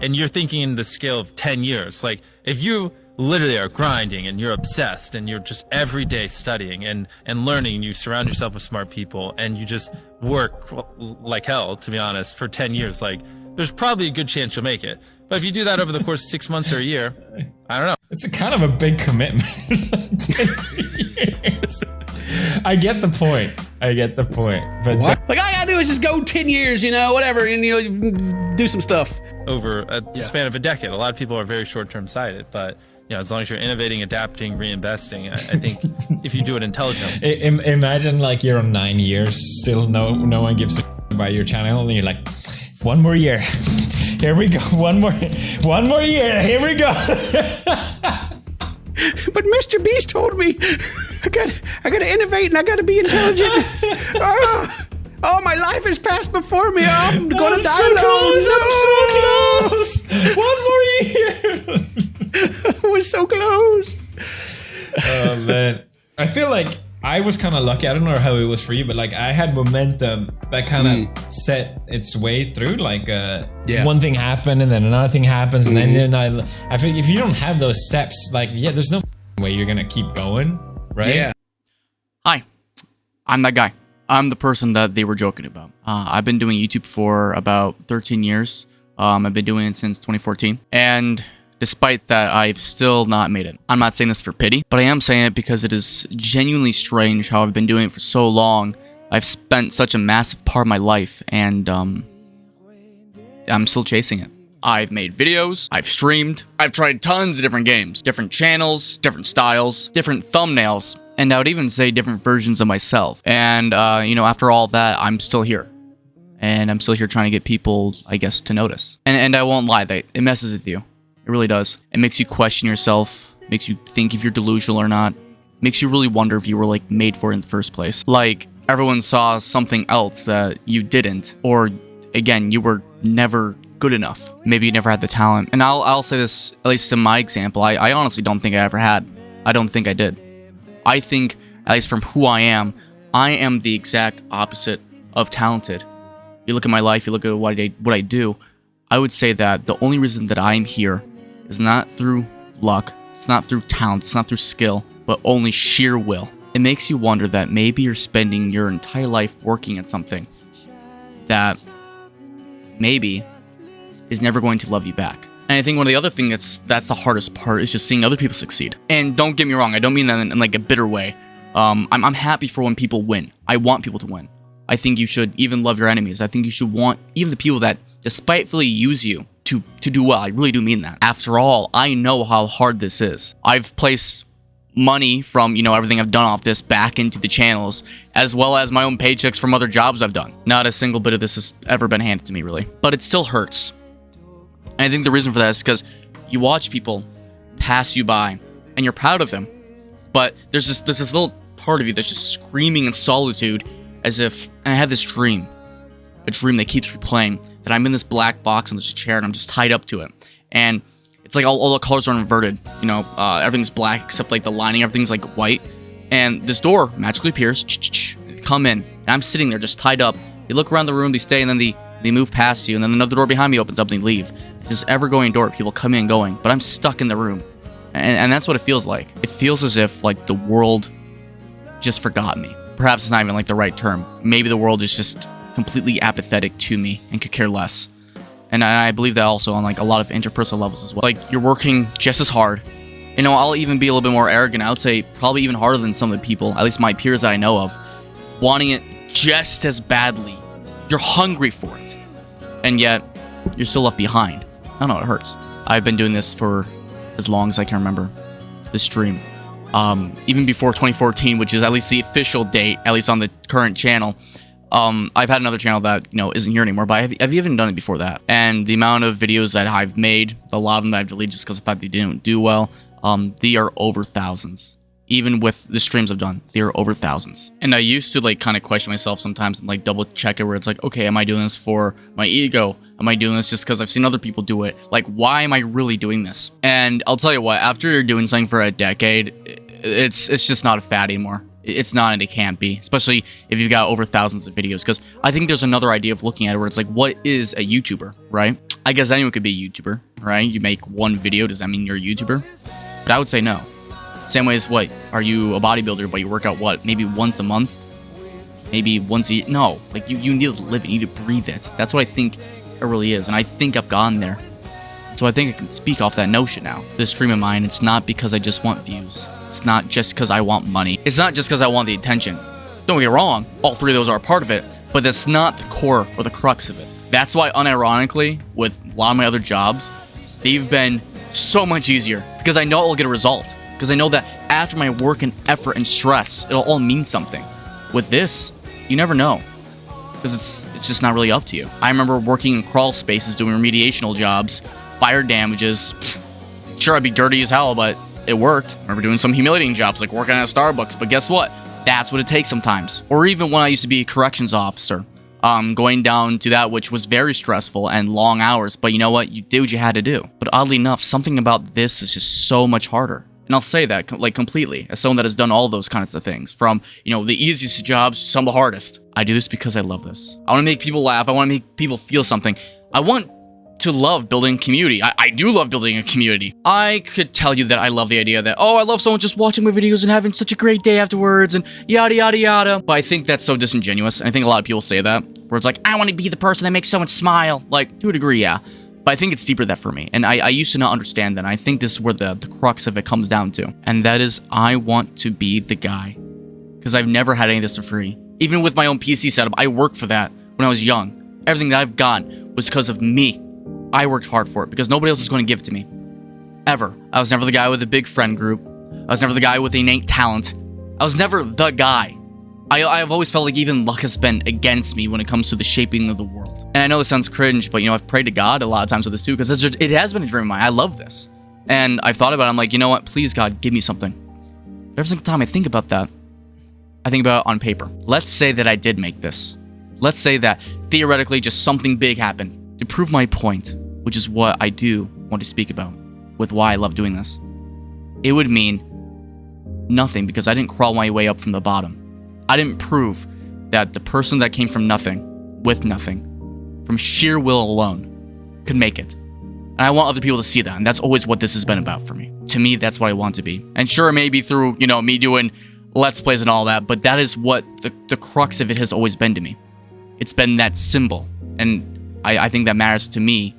and you're thinking in the scale of 10 years. Like, if you literally are grinding and you're obsessed and you're just every day studying and learning, and you surround yourself with smart people and you just work like hell, to be honest, for 10 years, like, there's probably a good chance you'll make it. But if you do that over the course of 6 months or a year, I don't know. It's a kind of a big commitment. 10 years. I get the point. But what? Like, all I gotta do is just go 10 years, whatever, and, do some stuff. Over a span of a decade. A lot of people are very short-term sighted, but as long as you're innovating, adapting, reinvesting, I think if you do it intelligently. Imagine like you're on 9 years, still no one gives a about your channel, and you're like, one more year. Here we go. One more year. Here we go. But Mr. Beast told me I gotta innovate and I gotta be intelligent. Oh, my life has passed before me. I'm gonna die alone. I'm so close. One more year. I was so close. Oh man, I feel like I was kind of lucky. I don't know how it was for you, but like I had momentum that kind of set its way through. Like one thing happened and then another thing happens, and then I think if you don't have those steps, like there's no way you're gonna keep going, right? Yeah. Hi, I'm that guy. I'm the person that they were joking about. I've been doing YouTube for about 13 years. I've been doing it since 2014, and despite that, I've still not made it. I'm not saying this for pity, but I am saying it because it is genuinely strange how I've been doing it for so long. I've spent such a massive part of my life, and I'm still chasing it. I've made videos, I've streamed, I've tried tons of different games, different channels, different styles, different thumbnails, and I would even say different versions of myself. And, after all that, I'm still here. And I'm still here trying to get people, I guess, to notice. And I won't lie, it messes with you. It really does. It makes you question yourself, makes you think if you're delusional or not, makes you really wonder if you were, made for it in the first place. Like, everyone saw something else that you didn't, or, again, you were never good enough. Maybe you never had the talent. And I'll say this, at least in my example, I honestly don't think I ever had. I don't think I did. I think, at least from who I am the exact opposite of talented. You look at my life, you look at what I do, I would say that the only reason that I'm here is not through luck, it's not through talent, it's not through skill, but only sheer will. It makes you wonder that maybe you're spending your entire life working at something that maybe is never going to love you back. And I think one of the other things that's the hardest part is just seeing other people succeed. And don't get me wrong, I don't mean that in like a bitter way. I'm happy for when people win. I want people to win. I think you should even love your enemies. I think you should want even the people that despitefully use you to do well. I really do mean that. After all, I know how hard this is. I've placed money from, everything I've done off this back into the channels, as well as my own paychecks from other jobs I've done. Not a single bit of this has ever been handed to me, really. But it still hurts. And I think the reason for that is because you watch people pass you by, and you're proud of them, but there's this little part of you that's just screaming in solitude, as if I have this dream, a dream that keeps replaying, that I'm in this black box on this chair and I'm just tied up to it. And it's like all the colors are inverted, everything's black except like the lining, everything's like white. And this door magically appears, come in, and I'm sitting there just tied up. They look around the room, they stay, and then they move past you, and then another door behind me opens up and they leave. It's this ever-going door, people come in and going, but I'm stuck in the room. And that's what it feels like. It feels as if like the world just forgot me. Perhaps it's not even like the right term. Maybe the world is just completely apathetic to me and could care less. And I believe that also on like a lot of interpersonal levels as well. Like, you're working just as hard. I'll even be a little bit more arrogant. I would say probably even harder than some of the people, at least my peers that I know of, wanting it just as badly. You're hungry for it. And yet, you're still left behind. I don't know, it hurts. I've been doing this for as long as I can remember. This dream. Even before 2014, which is at least the official date, at least on the current channel. I've had another channel that, isn't here anymore, but I've even done it before that. And the amount of videos that I've made, a lot of them I've deleted just because I thought they didn't do well, they are over thousands. Even with the streams I've done, they are over thousands. And I used to kind of question myself sometimes and double check it, where it's like, okay, am I doing this for my ego? Am I doing this just because I've seen other people do it? Like, why am I really doing this? And I'll tell you what, after you're doing something for a decade, it's just not a fad anymore. It's not, and it can't be, especially if you've got over thousands of videos. Because I think there's another idea of looking at it where it's like, what is a YouTuber, right? I guess anyone could be a YouTuber, right? You make one video, does that mean you're a YouTuber? But I would say no. Same way as what? Are you a bodybuilder, but you work out what? Maybe once a month? Maybe once a year? No. Like, you need to live it. You need to breathe it. That's what I think it really is. And I think I've gotten there. So I think I can speak off that notion now. This dream of mine, it's not because I just want views. It's not just because I want money. It's not just because I want the attention. Don't get me wrong. All three of those are a part of it. But that's not the core or the crux of it. That's why, unironically, with a lot of my other jobs, they've been so much easier. Because I know I'll get a result. Because I know that after my work and effort and stress, it'll all mean something. With this, you never know. Because it's just not really up to you. I remember working in crawl spaces doing remediational jobs, fire damages. Sure, I'd be dirty as hell, but it worked. I remember doing some humiliating jobs like working at a Starbucks, but guess what? That's what it takes sometimes. Or even when I used to be a corrections officer, going down to that, which was very stressful and long hours, but you know what? You did what you had to do. But oddly enough, something about this is just so much harder. And I'll say that like completely, as someone that has done all those kinds of things, from, you know, the easiest jobs to some of the hardest. I do this because I love this. I want to make people laugh. I want to make people feel something. I want to love building community. I do love building a community. I could tell you that I love the idea that, oh, I love someone just watching my videos and having such a great day afterwards and yada, yada, yada. But I think that's so disingenuous. And I think a lot of people say that, where it's like, I want to be the person that makes someone smile. Like, to a degree, yeah. But I think it's deeper than that for me. And I used to not understand that. And I think this is where the crux of it comes down to. And that is, I want to be the guy. Because I've never had any of this for free. Even with my own PC setup, I worked for that when I was young. Everything that I've gotten was because of me. I worked hard for it because nobody else was going to give it to me. Ever. I was never the guy with a big friend group. I was never the guy with innate talent. I was never the guy. I've always felt like even luck has been against me when it comes to the shaping of the world. And I know this sounds cringe, but you know, I've prayed to God a lot of times with this too, because it has been a dream of mine. I love this. And I've thought about it. I'm like, you know what? Please, God, give me something. But every single time I think about that, I think about it on paper. Let's say that I did make this. Let's say that theoretically just something big happened. To prove my point, which is what I do want to speak about, with why I love doing this, it would mean nothing because I didn't crawl my way up from the bottom. I didn't prove that the person that came from nothing, with nothing, from sheer will alone, could make it. And I want other people to see that, and that's always what this has been about for me. To me, that's what I want to be. And sure, maybe through, you know, me doing Let's Plays and all that, but that is what the crux of it has always been to me. It's been that symbol, and I think that matters to me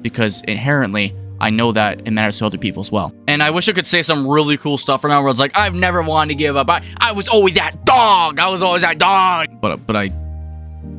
because inherently I know that it matters to other people as well. And I wish I could say some really cool stuff right now where it's like, I've never wanted to give up. I was always that dog. I was always that dog. But I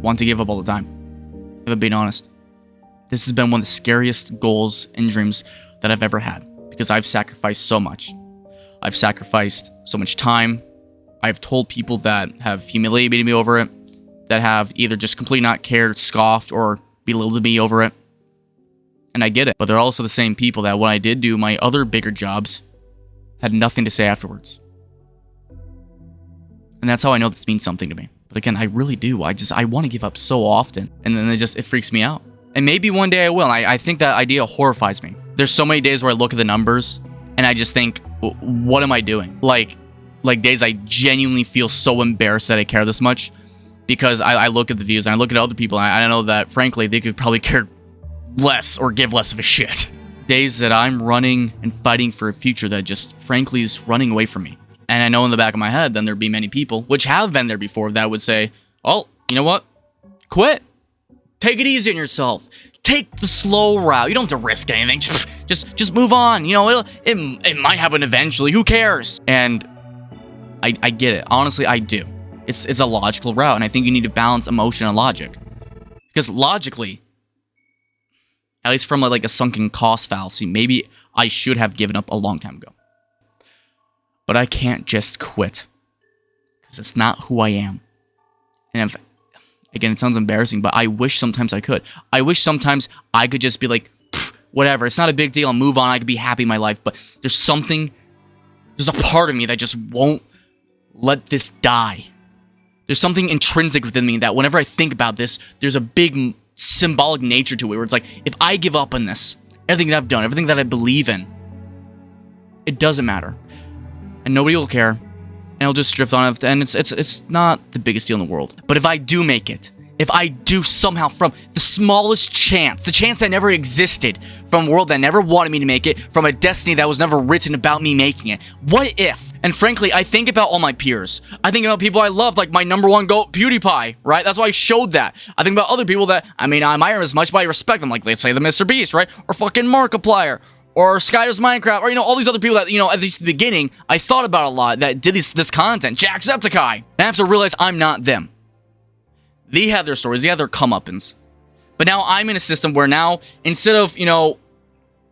want to give up all the time. If I'm being honest. This has been one of the scariest goals and dreams that I've ever had because I've sacrificed so much. I've sacrificed so much time. I've told people that have humiliated me over it, that have either just completely not cared, scoffed, or belittled me over it. And I get it. But they're also the same people that when I did do my other bigger jobs, had nothing to say afterwards. And that's how I know this means something to me. But again, I really do. I want to give up so often. And then it freaks me out. And maybe one day I will. I think that idea horrifies me. There's so many days where I look at the numbers and I just think, what am I doing? Like days I genuinely feel so embarrassed that I care this much. Because I look at the views and I look at other people and I know that, frankly, they could probably care less or give less of a shit. Days that I'm running and fighting for a future that just, frankly, is running away from me. And I know in the back of my head, then there'd be many people, which have been there before, that would say, oh, you know what? Quit. Take it easy on yourself. Take the slow route. You don't have to risk anything. Just move on. You know, it might happen eventually. Who cares? And I get it. Honestly, I do. It's a logical route, and I think you need to balance emotion and logic. Because logically, at least from like a sunken cost fallacy, maybe I should have given up a long time ago. But I can't just quit. Because it's not who I am. And again, it sounds embarrassing, but I wish sometimes I could. I wish sometimes I could just be like, whatever, it's not a big deal, I'll move on, I could be happy in my life. But there's a part of me that just won't let this die. There's something intrinsic within me that whenever I think about this, there's a big symbolic nature to it where it's like, if I give up on this, everything that I've done, everything that I believe in, it doesn't matter. And nobody will care. And I'll just drift on it. And it's not the biggest deal in the world. But if I do make it, if I do somehow, from the smallest chance, the chance that never existed, from a world that never wanted me to make it, from a destiny that was never written about me making it. What if? And frankly, I think about all my peers. I think about people I love, like my number one GOAT, PewDiePie, right? That's why I showed that. I think about other people that, I mean, I admire as much, but I respect them, like, let's say the Mr. Beast, right? Or fucking Markiplier, or Skydo's Minecraft, or, all these other people that, at least at the beginning, I thought about a lot that did this content. Jacksepticeye. And I have to realize I'm not them. They have their stories, they have their comeuppance. But now I'm in a system where now, instead of,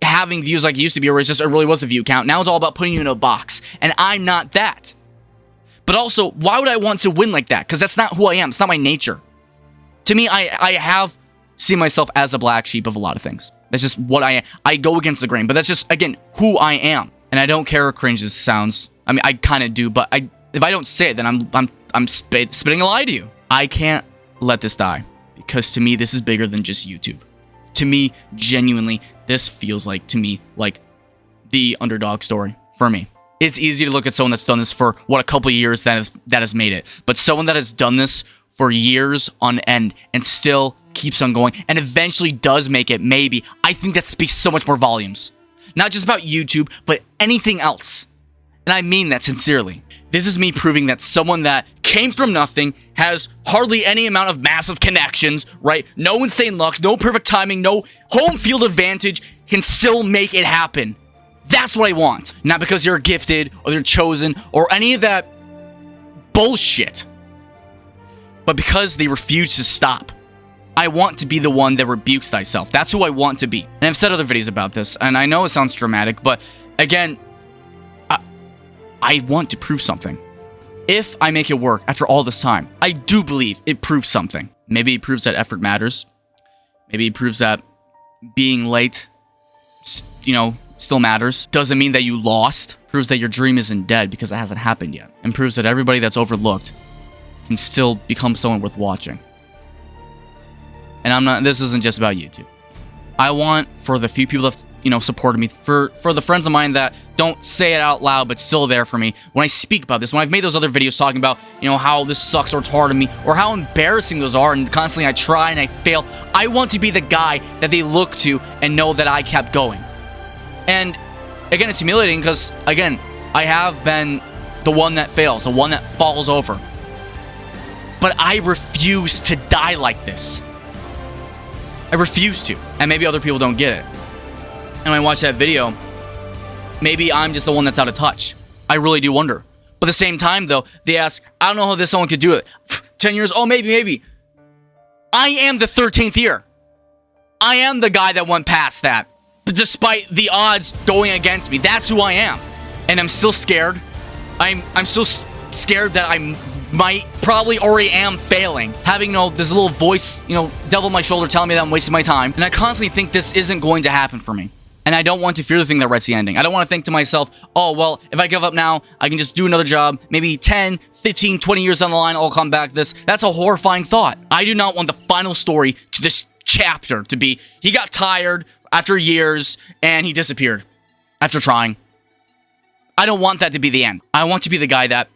having views like it used to be, where it really was a view count, now it's all about putting you in a box. And I'm not that. But also, why would I want to win like that? Because that's not who I am. It's not my nature. To me, I have seen myself as a black sheep of a lot of things. That's just what I am. I go against the grain, but that's just, again, who I am. And I don't care how cringe this sounds. I mean, I kind of do, but if I don't say it, then I'm spitting a lie to you. I can't let this die, because to me, this is bigger than just YouTube. To me, genuinely, this feels like the underdog story for me. It's easy to look at someone that's done this for a couple of years that has made it, but someone that has done this for years on end and still keeps on going and eventually does make it, maybe, I think that speaks so much more volumes. Not just about YouTube, but anything else. And I mean that sincerely. This is me proving that someone that came from nothing, has hardly any amount of massive connections, right? No insane luck, no perfect timing, no home field advantage, can still make it happen. That's what I want. Not because you're gifted, or you're chosen, or any of that bullshit. But because they refuse to stop. I want to be the one that rebukes thyself. That's who I want to be. And I've said other videos about this, and I know it sounds dramatic, but again, I want to prove something. If I make it work after all this time, I do believe it proves something. Maybe it proves that effort matters. Maybe it proves that being late, still matters. Doesn't mean that you lost. Proves that your dream isn't dead because it hasn't happened yet. And proves that everybody that's overlooked can still become someone worth watching. And this isn't just about YouTube. I want, for the few people that supported me, for the friends of mine that don't say it out loud but still there for me, when I speak about this, when I've made those other videos talking about, how this sucks or it's hard on me, or how embarrassing those are, and constantly I try and I fail, I want to be the guy that they look to and know that I kept going. And again, it's humiliating because, again, I have been the one that fails, the one that falls over. But I refuse to die like this. I refuse to. And maybe other people don't get it. And when I watch that video, maybe I'm just the one that's out of touch. I really do wonder. But at the same time, though, they ask, I don't know how someone could do it. 10 years, oh, maybe. I am the 13th year. I am the guy that went past that. But despite the odds going against me, that's who I am. And I'm still scared. I'm still scared that I might probably already am failing. Having, this little voice, devil on my shoulder telling me that I'm wasting my time. And I constantly think this isn't going to happen for me. And I don't want to fear the thing that writes the ending. I don't want to think to myself, oh, well, if I give up now, I can just do another job. Maybe 10, 15, 20 years down the line, I'll come back to this. That's a horrifying thought. I do not want the final story to this chapter to be, he got tired after years and he disappeared after trying. I don't want that to be the end. I want to be the guy that,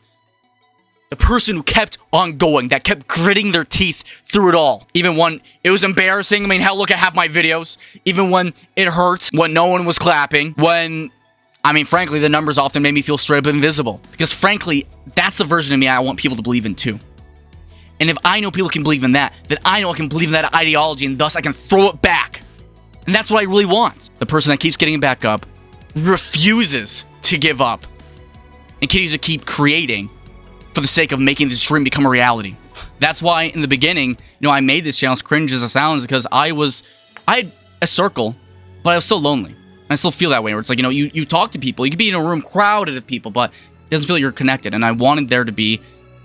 the person who kept on going, that kept gritting their teeth through it all. Even when it was embarrassing. I mean, hell, look at half my videos. Even when it hurt, when no one was clapping, when, frankly, the numbers often made me feel straight up invisible. Because frankly, that's the version of me I want people to believe in too. And if I know people can believe in that, then I know I can believe in that ideology, and thus I can throw it back. And that's what I really want. The person that keeps getting back up, refuses to give up, and continues to keep creating for the sake of making this dream become a reality. That's why in the beginning, I made this channel, as cringe as it sounds, because I had a circle, but I was still lonely. I still feel that way, where it's like, you talk to people, you could be in a room crowded of people, but it doesn't feel like you're connected. And I wanted there to be,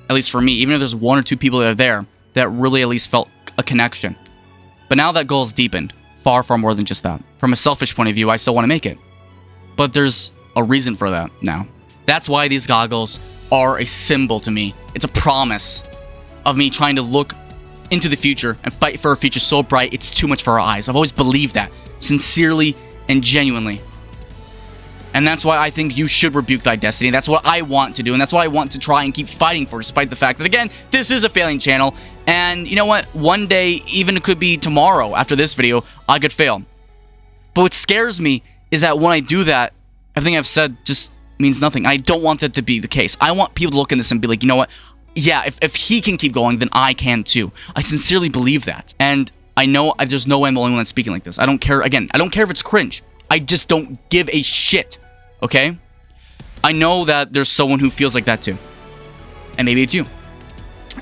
at least for me, even if there's one or two people that are there, that really at least felt a connection. But now that goal is deepened, far, far more than just that. From a selfish point of view, I still want to make it. But there's a reason for that now. That's why these goggles are a symbol to me. It's a promise of me trying to look into the future and fight for a future so bright it's too much for our eyes. I've always believed that, sincerely and genuinely. And that's why I think you should rebuke thy destiny. That's what I want to do, and that's what I want to try and keep fighting for, despite the fact that, again, this is a failing channel. And you know what? One day, even it could be tomorrow after this video, I could fail. But what scares me is that when I do that, everything I've said just means nothing. I don't want that to be the case. I want people to look in this and be like, you know what? Yeah, if he can keep going, then I can too. I sincerely believe that. And I know there's no way I'm the only one that's speaking like this. I don't care. Again, I don't care if it's cringe. I just don't give a shit. Okay? I know that there's someone who feels like that too. And maybe it's you.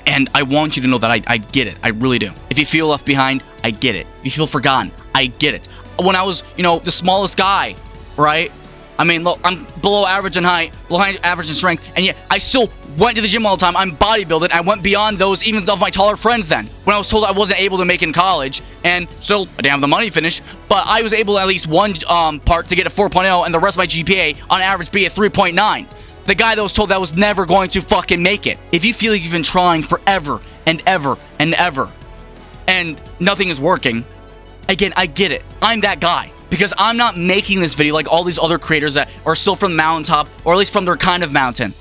And I want you to know that I get it. I really do. If you feel left behind, I get it. If you feel forgotten, I get it. When I was, the smallest guy, right? I mean, look, I'm below average in height, below average in strength, and yet I still went to the gym all the time. I'm bodybuilding. I went beyond those, even of my taller friends then. When I was told I wasn't able to make it in college, and still, I didn't have the money to finish, but I was able to at least one part to get a 4.0, and the rest of my GPA, on average, be a 3.9. The guy that was told that I was never going to fucking make it. If you feel like you've been trying forever and ever and ever, and nothing is working, again, I get it. I'm that guy. Because I'm not making this video like all these other creators that are still from the mountaintop, or at least from their kind of mountain.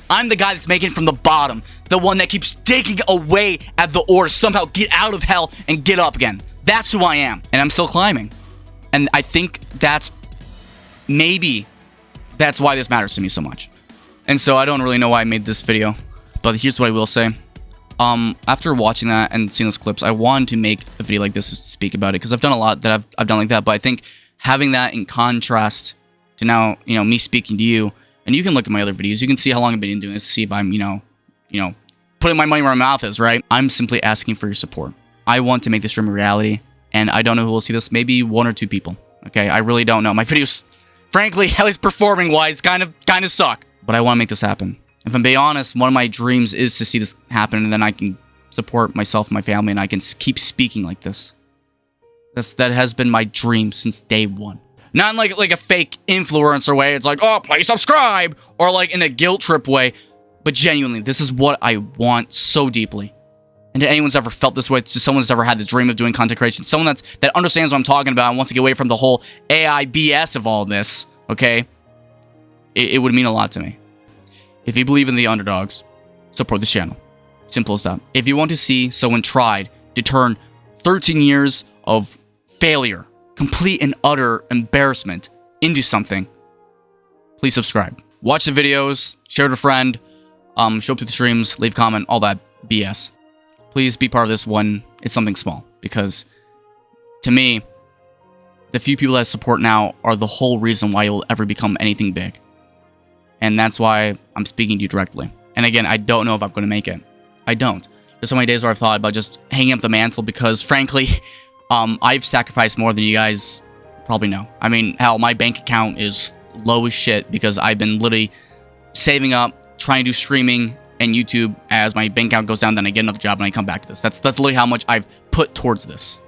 I'm the guy that's making it from the bottom, the one that keeps digging away at the ore to somehow get out of hell and get up again. That's who I am, and I'm still climbing. And I think maybe that's why this matters to me so much. And so I don't really know why I made this video, but here's what I will say. After watching that and seeing those clips, I wanted to make a video like this to speak about it, because I've done a lot that I've done like that, but I think having that in contrast to now, me speaking to you, and you can look at my other videos, you can see how long I've been doing this to see if I'm, putting my money where my mouth is, right? I'm simply asking for your support. I want to make this dream a reality, and I don't know who will see this. Maybe 1 or 2 people, okay? I really don't know. My videos, frankly, at least performing-wise, kind of suck, but I want to make this happen. If I'm being honest, one of my dreams is to see this happen, and then I can support myself and my family, and I can keep speaking like this. That has been my dream since day one. Not in like a fake influencer way. It's like, oh, please subscribe, or like in a guilt trip way. But genuinely, this is what I want so deeply. And if anyone's ever felt this way, to someone that's ever had the dream of doing content creation, someone that understands what I'm talking about and wants to get away from the whole AI BS of all this, okay? It would mean a lot to me. If you believe in the underdogs, support this channel. Simple as that. If you want to see someone tried to turn 13 years of failure, complete and utter embarrassment, into something, please subscribe. Watch the videos, share with a friend, show up to the streams, leave a comment, all that BS. Please be part of this one. It's something small, because to me, the few people that support now are the whole reason why you'll ever become anything big. And that's why I'm speaking to you directly. And again, I don't know if I'm going to make it. I don't. There's so many days where I've thought about just hanging up the mantle, because frankly, I've sacrificed more than you guys probably know. I mean, hell, my bank account is low as shit because I've been literally saving up, trying to do streaming and YouTube. As my bank account goes down, then I get another job and I come back to this. That's literally how much I've put towards this.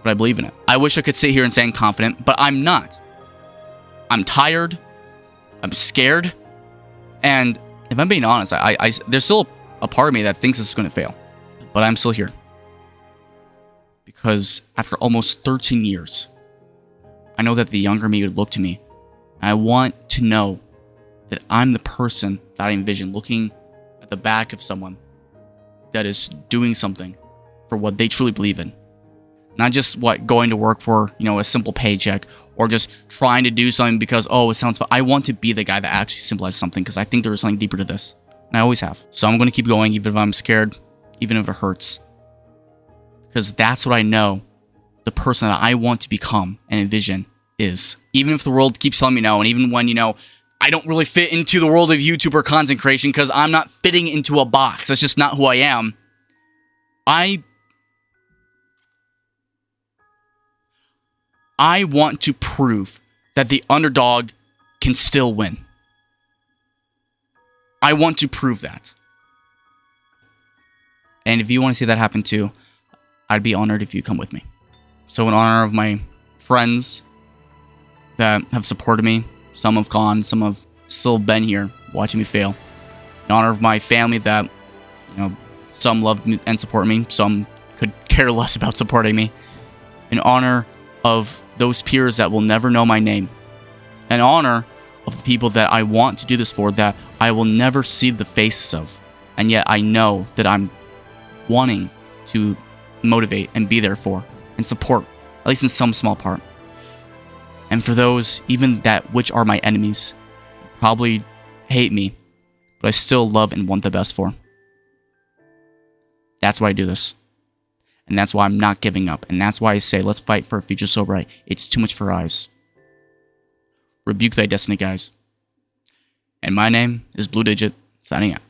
But I believe in it. I wish I could sit here and say I'm confident, but I'm not. I'm tired. I'm scared, and if I'm being honest, there's still a part of me that thinks this is going to fail, but I'm still here. Because after almost 13 years, I know that the younger me would look to me, and I want to know that I'm the person that I envision, looking at the back of someone that is doing something for what they truly believe in. Not just going to work for, a simple paycheck, or just trying to do something because, oh, it sounds fun. I want to be the guy that actually symbolizes something, because I think there is something deeper to this. And I always have. So I'm going to keep going, even if I'm scared, even if it hurts. Because that's what I know the person that I want to become and envision is. Even if the world keeps telling me no, and even when, I don't really fit into the world of YouTube or content creation, because I'm not fitting into a box. That's just not who I am. I want to prove that the underdog can still win. I want to prove that. And if you want to see that happen too, I'd be honored if you come with me. So in honor of my friends that have supported me, some have gone, some have still been here watching me fail. In honor of my family that, some love me and support me, some could care less about supporting me. In honor of those peers that will never know my name, and honor of the people that I want to do this for, that I will never see the faces of. And yet I know that I'm wanting to motivate and be there for and support, at least in some small part. And for those, even that which are my enemies, probably hate me, but I still love and want the best for. That's why I do this. And that's why I'm not giving up. And that's why I say, let's fight for a future so bright. It's too much for our eyes. Rebuke thy destiny, guys. And my name is Blue Digit, signing out.